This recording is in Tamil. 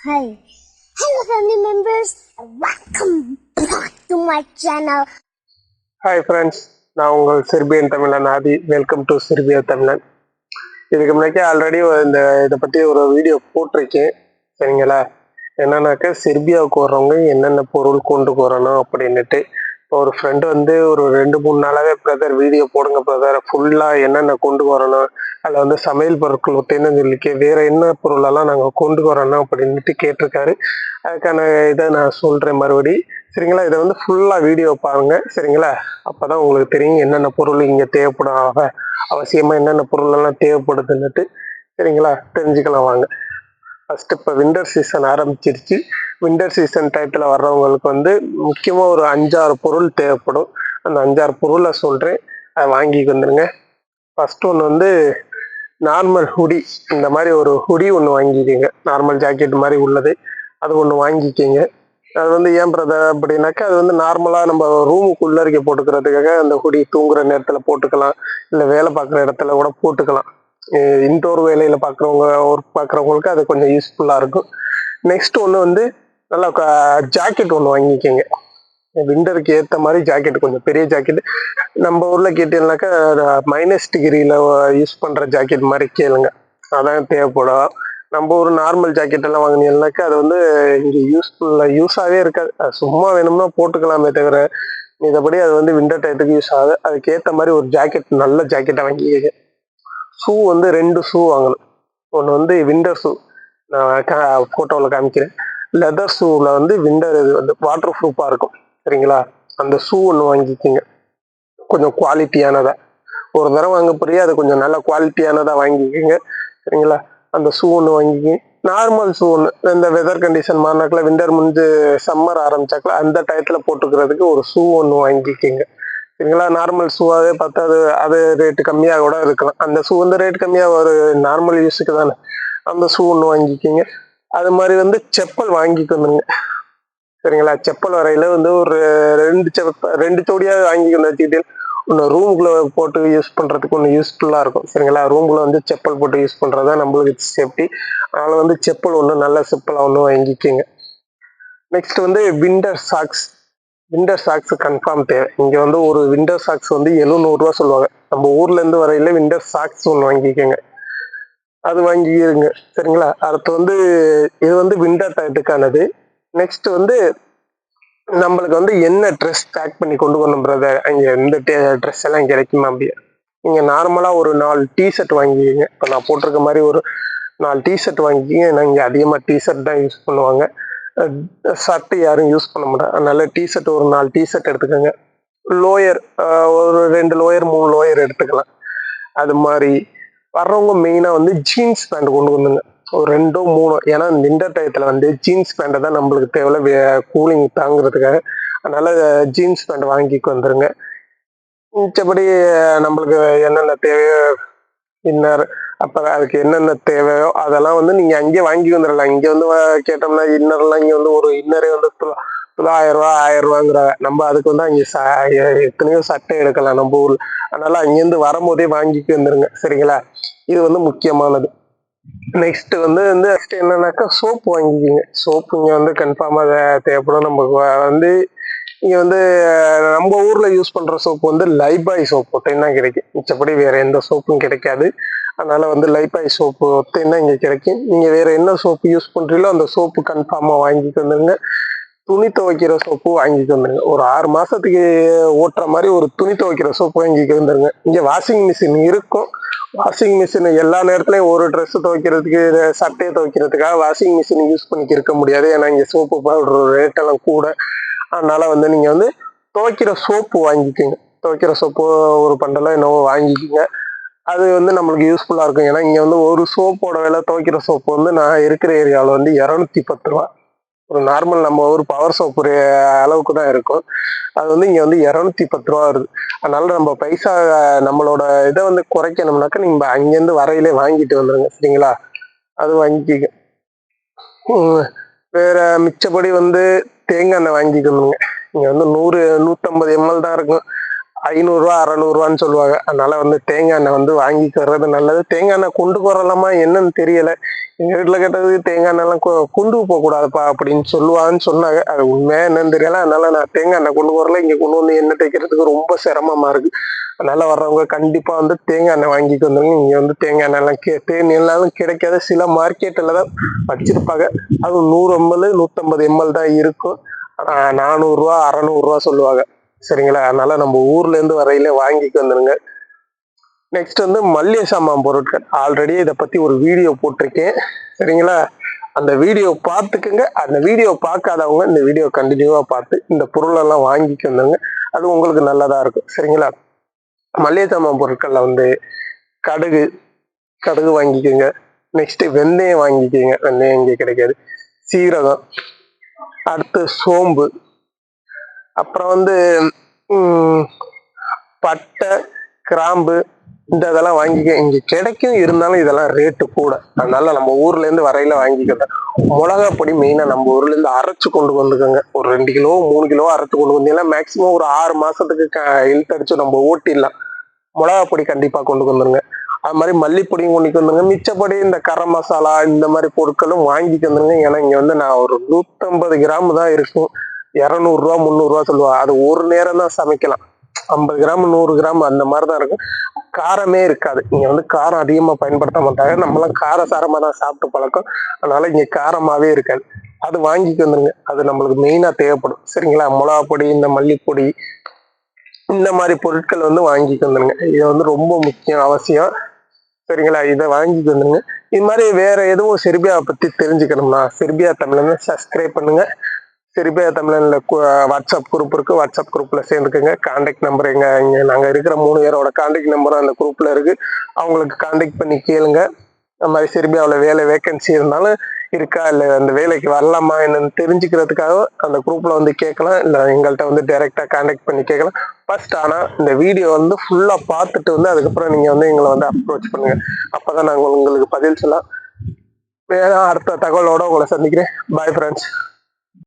Hi. Hello family members. Welcome back to my channel. Hi friends, நான் உங்கள் செர்பியன் தமிழன் ஆதி. வெல்கம் டு செர்பியா தமிழன். இதுக்கு முன்னாடி ஆல்ரெடி இதை பற்றி ஒரு வீடியோ போட்டிருக்கேன். சரிங்களா? என்னன்னாக்கா செர்பியாவுக்கு வர்றவங்க என்னென்ன பொருள் கொண்டு வரணும் அப்படின்னுட்டு. இப்போ ஒரு ஃப்ரெண்டு ஒரு 2-3 நாளாகவே பிரதர் வீடியோ போடுங்க பிரதர், ஃபுல்லாக என்னென்ன கொண்டு வரணும், அதில் சமையல் பொருட்கள் ஒட்டேன்னு சொல்லிக்க வேறு என்ன பொருளெல்லாம் நாங்கள் கொண்டு வரணும் அப்படின்ட்டு கேட்டிருக்காரு. அதுக்கான இதை நான் சொல்கிறேன் மறுபடி. சரிங்களா? இதை ஃபுல்லாக வீடியோ பாருங்கள். சரிங்களா? அப்போ தான் உங்களுக்கு தெரியும் என்னென்ன பொருள் இங்கே தேவைப்படும், அவசியமாக என்னென்ன பொருளெல்லாம் தேவைப்படுதுன்னுட்டு. சரிங்களா? தெரிஞ்சுக்கலாம் வாங்க. ஃபஸ்ட்டு இப்போ வின்டர் சீசன் ஆரம்பிச்சிருச்சு. வின்டர் சீசன் டயத்தில் வர்றவங்களுக்கு முக்கியமாக ஒரு 5-6 பொருள் தேவைப்படும். அந்த 5-6 பொருளை சொல்கிறேன், அதை வாங்கிட்டு வந்துடுங்க. ஃபஸ்ட்டு ஒன்று நார்மல் ஹுடி. இந்த மாதிரி ஒரு ஹுடி ஒன்று வாங்கிக்கிங்க, நார்மல் ஜாக்கெட் மாதிரி உள்ளது. அது ஒன்று வாங்கிக்கிங்க. அது ஏன் பிரதர் அப்படின்னாக்கா, அது நார்மலாக நம்ம ரூமுக்குள்ளே இருக்க போட்டுக்கிறதுக்காக அந்த ஹுடி தூங்குற நேரத்தில் போட்டுக்கலாம், இல்லை வேலை பார்க்குற இடத்துல கூட போட்டுக்கலாம். இன்டோர் வேலையில் பார்க்குறவங்க, ஒர்க் பார்க்குறவங்களுக்கு அது கொஞ்சம் யூஸ்ஃபுல்லாக இருக்கும். நெக்ஸ்ட் ஒன்று நல்லா ஜாக்கெட் ஒன்று வாங்கிக்கோங்க. விண்டருக்கு ஏற்ற மாதிரி ஜாக்கெட், கொஞ்சம் பெரிய ஜாக்கெட். நம்ம ஊரில் கேட்டீங்கன்னாக்கா -டிகிரியில் யூஸ் பண்ணுற ஜாக்கெட் மாதிரி கேளுங்க, அதான் தேவைப்படும். நம்ம ஒரு நார்மல் ஜாக்கெட் எல்லாம் வாங்கினீங்கன்னாக்கா அது இங்கே யூஸாகவே இருக்காது. சும்மா வேணும்னா போட்டுக்கலாமே தவிர இதபடி அது விண்டர் டயத்துக்கு யூஸ் ஆகுது. அதுக்கேற்ற மாதிரி ஒரு ஜாக்கெட், நல்ல ஜாக்கெட்டை வாங்கிக்க. ஷூ 2 ஷூ வாங்கணும். ஒன்று விண்டர் ஷூ, நான் ஃபோட்டோவில் காமிக்கிறேன். லெதர் ஷூவில் விண்டர் இது வாட்டர் ப்ரூஃபாக இருக்கும். சரிங்களா? அந்த ஷூ ஒன்று வாங்கிக்கிங்க, கொஞ்சம் குவாலிட்டியானதாக. ஒரு தடவை வாங்க போறியா, அது கொஞ்சம் நல்ல குவாலிட்டியானதாக வாங்கிக்கிங்க. சரிங்களா? அந்த ஷூ ஒன்று வாங்கிக்கிங்க. நார்மல் ஷூ ஒன்று, இந்த வெதர் கண்டிஷன் மாறினாக்கில், விண்டர் முடிஞ்சு சம்மர் ஆரம்பிச்சாக்கில் அந்த டயத்தில் போட்டுக்கிறதுக்கு ஒரு ஷூ ஒன்று வாங்கிக்கிங்க. சரிங்களா? நார்மல் ஷூவாகவே பார்த்தா அது ரேட்டு கம்மியாக கூட இருக்கலாம். அந்த ஷூ ரேட் கம்மியாக ஒரு நார்மல் யூஸுக்கு தானே. அந்த ஷூ ஒன்று வாங்கிக்கிங்க. அது மாதிரி செப்பல் வாங்கிக்கணுங்க. சரிங்களா? செப்பல் வரையில் ஒரு 2 ஜோடியாக வாங்கிக்கணும் வச்சுக்கிட்டு. ஒன்று ரூமுக்குள்ளே போட்டு யூஸ் பண்ணுறதுக்கு ஒன்று யூஸ்ஃபுல்லாக இருக்கும். சரிங்களா? ரூமில் செப்பல் போட்டு யூஸ் பண்ணுறது தான் நம்மளுக்கு சேஃப்டி. அதனால் செப்பல் ஒன்று நல்ல செப்பலாக ஒன்று வாங்கிக்கிங்க. Next winter socks. Winter socks confirm தேவை. இங்கே ஒரு விண்டர் சாக்ஸ் 700 சொல்லுவாங்க. நம்ம ஊர்லேருந்து வரையில விண்டர் சாக்ஸ் ஒன்று வாங்கிக்கோங்க, அது வாங்கிடுங்க. சரிங்களா? அடுத்து இது விண்டர் டயத்துக்கானது. நெக்ஸ்ட் நம்மளுக்கு என்ன ட்ரெஸ் பேக் பண்ணி கொண்டு வரணும் பிரதர், அங்கே எந்த ட்ரெஸ் எல்லாம் கிடைக்குமா அப்படியே. நீங்கள் நார்மலாக ஒரு 4 டிஷர்ட் வாங்கிக்கிங்க. இப்போ நான் போட்டிருக்க மாதிரி ஒரு 4 டிஷர்ட் வாங்கிக்கிங்க. ஏன்னா இங்கே அதிகமாக டிஷர்ட் தான் யூஸ் பண்ணுவாங்க, ஷர்ட்டு யாரும் யூஸ் பண்ண மாட்டாங்க. அதனால டிஷர்ட் ஒரு 4 டிஷர்ட் எடுத்துக்கோங்க. லோயர் ஒரு 2 லோயர் 3 லோயர் எடுத்துக்கலாம். அது மாதிரி வர்றவங்க மெயினாக ஜீன்ஸ் பேண்ட் கொண்டு வந்துங்க, ஒரு 2-3. ஏன்னா விண்டர் டயத்தில் ஜீன்ஸ் பேண்ட்டை தான் நம்மளுக்கு தேவையில்ல, கூலிங் தாங்கிறதுக்காக. அதனால ஜீன்ஸ் பேண்ட் வாங்கிக்கு வந்துருங்க. மிச்சபடி நம்மளுக்கு என்னென்ன தேவையோ, இன்னர், அப்போ அதுக்கு என்னென்ன தேவையோ அதெல்லாம் நீங்கள் அங்கேயே வாங்கி வந்துடலாம். இங்கே கேட்டோம்னா இன்னர்லாம் இங்கே ஒரு இன்னரே 1000 ரூபா 1000 ரூபாங்கிறாங்க. நம்ம அதுக்கு அங்கே எத்தனையோ சட்டை எடுக்கலாம் நம்ம ஊரில். அதனால அங்கேருந்து வரும்போதே வாங்கிட்டு வந்துருங்க. சரிங்களா? இது முக்கியமானது. நெக்ஸ்ட் நெக்ஸ்ட் என்னன்னாக்கா சோப்பு வாங்கிக்கிங்க. சோப்பு இங்கே கன்ஃபார்மாக தேவைப்படும். நமக்கு இங்கே நம்ம ஊரில் யூஸ் பண்ணுற சோப்பு லைபாய் சோப்பு ஒத்தைன்னா கிடைக்கும். மிச்சப்படி வேறு எந்த சோப்பும் கிடைக்காது. அதனால் லைபாய் சோப்பு ஒத்தைன்னா இங்கே கிடைக்கும். நீங்கள் வேறு என்ன சோப்பு யூஸ் பண்ணுறீங்களோ அந்த சோப்பு கன்ஃபார்மாக வாங்கிட்டு வந்துடுங்க. துணி துவைக்கிற சோப்பு வாங்கிட்டு வந்துடுங்க. ஒரு 6 மாதத்துக்கு ஓட்டுற மாதிரி ஒரு துணி துவைக்கிற சோப்பு வாங்கிட்டு வந்துடுங்க. இங்கே வாஷிங் மிஷின் இருக்கும். வாஷிங் மிஷின் எல்லா நேரத்துலையும் ஒரு ட்ரெஸ் துவைக்கிறதுக்கு, சட்டையை துவைக்கிறதுக்காக வாஷிங் மிஷின் யூஸ் பண்ணிக்க இருக்க முடியாது. ஏன்னா இங்கே சோப்பு பவுடர் ரேட்டெல்லாம் கூட. அதனால் நீங்கள் துவைக்கிற சோப்பு வாங்கிக்கோங்க. துவைக்கிற சோப்பு ஒரு பண்டெல்லாம் என்னவோ வாங்கிக்கோங்க. அது நம்மளுக்கு யூஸ்ஃபுல்லாக இருக்கும். ஏன்னா இங்கே ஒரு சோப்போட விலை, துவைக்கிற சோப்பு நான் இருக்கிற ஏரியாவில் 210 ரூபா. ஒரு நார்மல் நம்ம ஒரு பவர் சோப்பு ஒரு அளவுக்கு தான் இருக்கும். அது இங்கே 210 ரூபா வருது. அதனால நம்ம பைசா, நம்மளோட இதை குறைக்கணும்னாக்கா நீங்கள் அங்கேருந்து வரையிலே வாங்கிட்டு வந்துடுங்க. சரிங்களா? அது வாங்கிக்க. வேற மிச்சப்படி தேங்காய் எண்ணெய் வாங்கிக்கணுங்க. இங்கே 100-150 ml தான் இருக்கும். 500 600 சொல்லுவாங்க. அதனால வந்து தேங்காய் எண்ணெய் வந்து வாங்கிட்டு வர்றது நல்லது. தேங்காய் எண்ணெய் கொண்டு வரலாமா என்னன்னு தெரியல. எங்க வீட்டுல கேட்டது தேங்காய் எண்ணெய்லாம் கொண்டு போக கூடாதுப்பா அப்படின்னு சொல்லுவான்னு சொன்னாங்க. அது உண்மையா என்னன்னு தெரியல. அதனால நான் தேங்காய் எண்ணெய் கொண்டு வரல. இங்க கொண்டு வந்து எண்ணெய் தேய்க்கிறதுக்கு ரொம்ப சிரமமா இருக்கு. அதனால வர்றவங்க கண்டிப்பா வந்து தேங்காய் எண்ணெய் வாங்கிட்டு வந்துருங்க. இங்க வந்து தேங்காய் எண்ணெய்லாம் தேனியெல்லாம் கிடைக்காத சில மார்க்கெட்ல தான் வச்சிருப்பாங்க. அது 100 ml 150 ml தான் இருக்கும். 400 600 சொல்லுவாங்க. சரிங்களா? அதனால நம்ம ஊர்ல இருந்து வரையில வாங்கிட்டு வந்துருங்க. நெக்ஸ்ட் வந்து மல்லிகை சாமான் பொருட்கள். ஆல்ரெடி இதை பத்தி ஒரு வீடியோ போட்டிருக்கேன். சரிங்களா? அந்த வீடியோ பார்த்துக்குங்க. அந்த வீடியோ பார்க்காதவங்க இந்த வீடியோ கண்டினியூவா பார்த்து இந்த பொருள் எல்லாம் வாங்கிட்டு வந்துருங்க. அது உங்களுக்கு நல்லதா இருக்கும். சரிங்களா? மல்லிகை சாமான் பொருட்கள்ல வந்து கடுகு கடுகு வாங்கிக்கோங்க. நெக்ஸ்ட் வெந்தயம் வாங்கிக்கோங்க. வெந்தயம் இங்கே கிடைக்காது. சீரகம், அடுத்து சோம்பு, அப்புறம் வந்து பட்டை, கிராம்பு, இதெல்லாம் வாங்கிக்க. இங்க கிடைக்கும், இருந்தாலும் இதெல்லாம் ரேட்டு கூட. அதனால நம்ம ஊர்ல இருந்து வரையில வாங்கிக்கிறேன். மிளகா பொடி மெயினா நம்ம ஊர்ல இருந்து அரைச்சு கொண்டு வந்துக்கோங்க. ஒரு 2 கிலோ 3 கிலோ அரைச்சு கொண்டு வந்தீங்கன்னா மேக்சிமம் ஒரு 6 மாசத்துக்கு இழுத்தடிச்சு நம்ம ஓட்டிடலாம். மிளகா பொடி கண்டிப்பா கொண்டு வந்துருங்க. அது மாதிரி மல்லிப்பொடியும் கொண்டு வந்துருங்க. மிச்சப்படி இந்த கரம் மசாலா இந்த மாதிரி பொருட்களும் வாங்கிட்டு வந்துருங்க. ஏன்னா இங்க வந்து நான் ஒரு 150 கிராம் தான் இருக்கும். 200 300 சொல்லுவாங்க. அது ஒரு நேரம் தான் சமைக்கலாம். 50 கிராம் 100 கிராம் அந்த மாதிரிதான் இருக்கும். காரமே இருக்காது. இங்க வந்து காரம் அதிகமா பயன்படுத்த மாட்டாங்க. நம்மளாம் காரசாரமா தான் சாப்பிட்டு பழக்கம். அதனால இங்க காரமாவே இருக்காது. அது வாங்கிட்டு வந்துருங்க. அது நம்மளுக்கு மெயினா தேவைப்படும். சரிங்களா? மிளகா பொடி, இந்த மல்லிப்பொடி, இந்த மாதிரி பொருட்கள் வந்து வாங்கிட்டு வந்துருங்க. இது வந்து ரொம்ப முக்கியம், அவசியம். சரிங்களா? இதை வாங்கிட்டு வந்துருங்க. இது மாதிரி வேற எதுவும் செர்பியாவை பத்தி தெரிஞ்சுக்கணும்னா செர்பியா தமிழன் சப்ஸ்கிரைப் பண்ணுங்க. செர்பியா தமிழன்ல வாட்ஸ்அப் குரூப் இருக்கு. வாட்ஸ்அப் குரூப்ல சேர்ந்துக்கோங்க. கான்டாக்ட் நம்பர் இங்க நாங்க இருக்கிற 3 பேரோட கான்டாக்ட் நம்பரும் அந்த குரூப்ல இருக்கு. அவங்களுக்கு கான்டாக்ட் பண்ணி கேளுங்க. அந்த மாதிரி செர்பியாவில் வேலை வேகன்சி இருந்தாலும் இருக்கா, இல்லை அந்த வேலைக்கு வரலாமா என்னன்னு தெரிஞ்சுக்கிறதுக்காக அந்த குரூப்ல வந்து கேட்கலாம். இல்லை எங்கள்கிட்ட வந்து டைரக்டா கான்டாக்ட் பண்ணி கேட்கலாம். ஃபர்ஸ்ட் ஆனா இந்த வீடியோ வந்து ஃபுல்லா பார்த்துட்டு வந்து அதுக்கப்புறம் நீங்க வந்து எங்களை வந்து அப்ரோச் பண்ணுங்க. அப்பதான் நாங்கள் உங்களுக்கு பதில் சொல்லலாம். வேற அடுத்த தகவலோட உங்களை சந்திக்கிறேன். Bye friends.